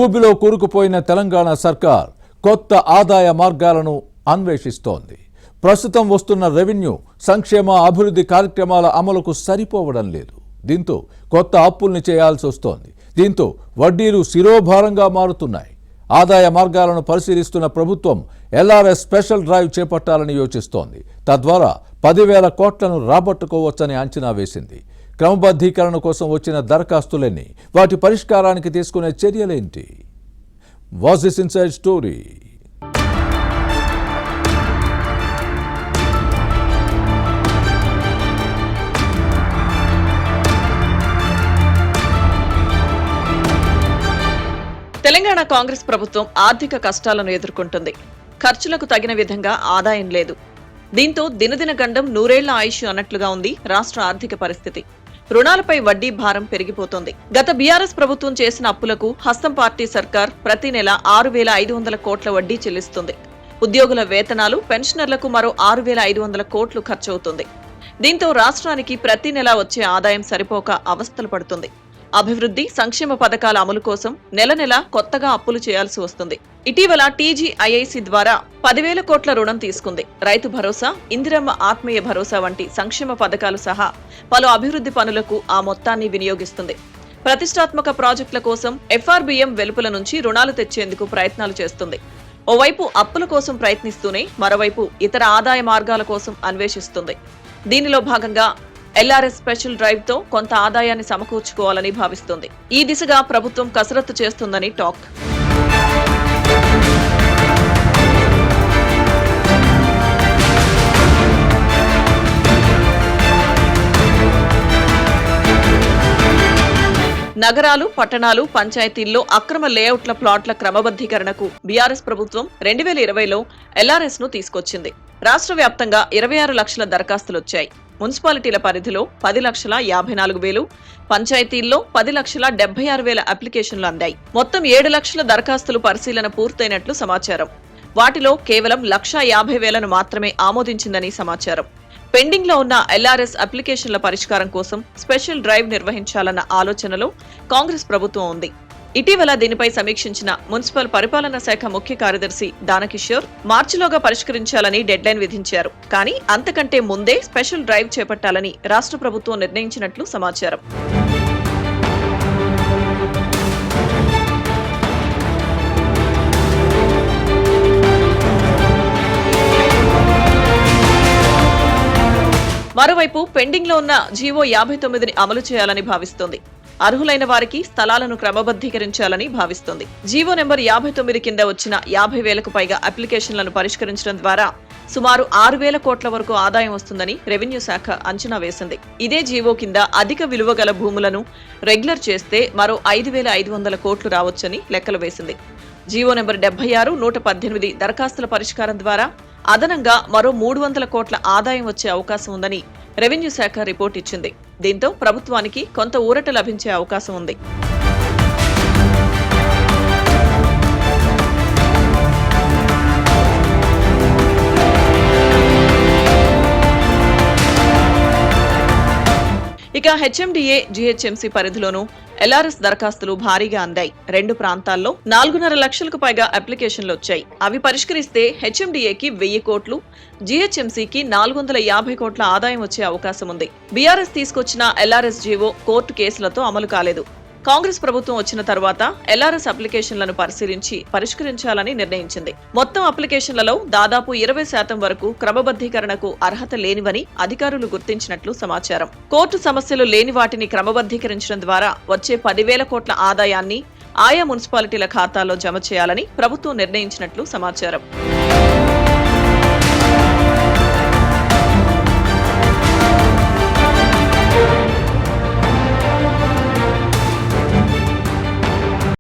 ఊబిలో కూరుకుపోయిన తెలంగాణ సర్కార్ కొత్త ఆదాయ మార్గాలను అన్వేషిస్తోంది. ప్రస్తుతం వస్తున్న రెవెన్యూ, సంక్షేమ, అభివృద్ధి కార్యక్రమాల అమలుకు సరిపోవడం లేదు. దీంతో కొత్త అప్పుల్ని చేయాల్సి వస్తోంది. దీంతో వడ్డీలు శిరోభారంగా మారుతున్నాయి. ఆదాయ మార్గాలను పరిశీలిస్తున్న ప్రభుత్వం ఎల్ఆర్ఎస్ స్పెషల్ డ్రైవ్ చేపట్టాలని యోచిస్తోంది. తద్వారా 10,000 కోట్లను రాబట్టుకోవచ్చని అంచనా వేసింది. క్రమబద్ధీకరణ కోసం వచ్చిన దరఖాస్తులెన్ని, వాటి పరిష్కారానికి తీసుకునే చర్యలేంటి? Was this inside story. Telangana Congress ప్రభుత్వం ఆర్థిక కష్టాలను ఎదుర్కొంటుంది. ఖర్చులకు తగిన విధంగా ఆదాయం లేదు. దీంతో దినదిన గండం నూరేళ్ల ఆయుష్ అన్నట్లుగా ఉంది రాష్ట్ర ఆర్థిక పరిస్థితి. రుణాలపై వడ్డీ భారం పెరిగిపోతోంది. గత బీఆర్ఎస్ ప్రభుత్వం చేసిన అప్పులకు హస్తం పార్టీ సర్కార్ ప్రతి నెల 6,500 కోట్ల వడ్డీ చెల్లిస్తుంది. ఉద్యోగుల వేతనాలు, పెన్షనర్లకు మరో 6,500 కోట్లు ఖర్చవుతుంది. దీంతో రాష్ట్రానికి ప్రతి నెల వచ్చే ఆదాయం సరిపోక అవస్థలు పడుతుంది. అభివృద్ధి, సంక్షేమ పథకాల అమలు కోసం నెల నెల కొత్తగా అప్పులు చేయాల్సి వస్తుంది. ఇటీవల టీజీఐఐసి ద్వారా 10,000 కోట్ల రుణం తీసుకుంది. రైతు భరోసా, ఇందిరమ్మ ఆత్మీయ భరోసా వంటి సంక్షేమ పథకాలు సహా పలు అభివృద్ధి పనులకు ఆ మొత్తాన్ని వినియోగిస్తుంది. ప్రతిష్టాత్మక ప్రాజెక్టుల కోసం ఎఫ్ఆర్బిఎం వెలుపల నుంచి రుణాలు తెచ్చేందుకు ప్రయత్నాలు చేస్తుంది. ఓవైపు అప్పుల కోసం ప్రయత్నిస్తూనే మరోవైపు ఇతర ఆదాయ మార్గాల కోసం అన్వేషిస్తుంది. దీనిలో భాగంగా ఎల్ఆర్ఎస్ స్పెషల్ డ్రైవ్ తో కొంత ఆదాయాన్ని సమకూర్చుకోవాలని భావిస్తోంది. ఈ దిశగా ప్రభుత్వం కసరత్తు చేస్తుందని టాక్. నగరాలు, పట్టణాలు, పంచాయతీల్లో అక్రమ లేఅవుట్ల ప్లాట్ల క్రమబద్ధీకరణకు బీఆర్ఎస్ ప్రభుత్వం 2020లో ఎల్ఆర్ఎస్ ను తీసుకొచ్చింది. రాష్ట్ర వ్యాప్తంగా 26 లక్షల దరఖాస్తులొచ్చాయి. మున్సిపాలిటీల పరిధిలో 10,54,000, పంచాయతీల్లో 10,76,000 అప్లికేషన్లు అందాయి. మొత్తం 7 లక్షల దరఖాస్తులు పరిశీలన పూర్తయినట్లు సమాచారం. వాటిలో కేవలం 1,50,000ను మాత్రమే ఆమోదించిందని సమాచారం. పెండింగ్ లో ఉన్న ఎల్ఆర్ఎస్ అప్లికేషన్ల పరిష్కారం కోసం స్పెషల్ డ్రైవ్ నిర్వహించాలన్న ఆలోచనలో కాంగ్రెస్ ప్రభుత్వం ఉంది. ఇటీవల దీనిపై సమీక్షించిన మున్సిపల్ పరిపాలనా శాఖ ముఖ్య కార్యదర్శి దానకిషోర్ మార్చిలోగా పరిష్కరించాలని డెడ్లైన్ విధించారు. కానీ అంతకంటే ముందే స్పెషల్ డ్రైవ్ చేపట్టాలని రాష్ట్ర ప్రభుత్వం నిర్ణయించినట్లు సమాచారం. మరోవైపు పెండింగ్ లో ఉన్న జీవో 59ని అమలు చేయాలని భావిస్తోంది. అర్హులైన వారికి స్థలాలను క్రమబద్ధీకరించాలని భావిస్తోంది. జీవో నెంబర్ 59 కింద వచ్చిన 50,000కు పైగా అప్లికేషన్లను పరిష్కరించడం ద్వారా సుమారు 6,000 కోట్ల వరకు ఆదాయం వస్తుందని రెవెన్యూ శాఖ అంచనా వేసింది. ఇదే జీవో కింద అధిక విలువ గల భూములను రెగ్యులర్ చేస్తే మరో 5,500 కోట్లు రావచ్చని లెక్కలు వేసింది. జీవో నెంబర్ 76, 118 దరఖాస్తుల పరిష్కారం ద్వారా అదనంగా మరో 300 కోట్ల ఆదాయం వచ్చే అవకాశం ఉందని రెవెన్యూ శాఖ రిపోర్ట్ ఇచ్చింది. దీంతో ప్రభుత్వానికి కొంత ఊరట లభించే అవకాశం ఉంది. ఇక హెచ్ఎండిఏ, జీహెచ్ఎంసీ పరిధిలోనూ ఎల్ఆర్ఎస్ దరఖాస్తులు భారీగా అందాయి. 2 ప్రాంతాల్లో 4.5 లక్షలకు పైగా అప్లికేషన్లు వచ్చాయి. అవి పరిష్కరిస్తే హెచ్ఎండిఏకి 1,000 కోట్లు, జీహెచ్ఎంసీకి 450 కోట్ల ఆదాయం వచ్చే అవకాశం ఉంది. బీఆర్ఎస్ తీసుకొచ్చిన ఎల్ఆర్ఎస్ జీవో కోర్టు కేసులతో అమలు కాలేదు. కాంగ్రెస్ ప్రభుత్వం వచ్చిన తర్వాత ఎల్ఆర్ఎస్ అప్లికేషన్లను పరిశీలించి పరిష్కరించాలని నిర్ణయించింది. మొత్తం అప్లికేషన్లలో దాదాపు 20% వరకు క్రమబద్ధీకరణకు అర్హత లేనివని అధికారులు గుర్తించినట్లు సమాచారం. కోర్టు సమస్యలు లేని వాటిని క్రమబద్ధీకరించడం ద్వారా వచ్చే 10,000 కోట్ల ఆదాయాన్ని ఆయా మున్సిపాలిటీల ఖాతాల్లో జమ చేయాలని ప్రభుత్వం నిర్ణయించినట్లు సమాచారం.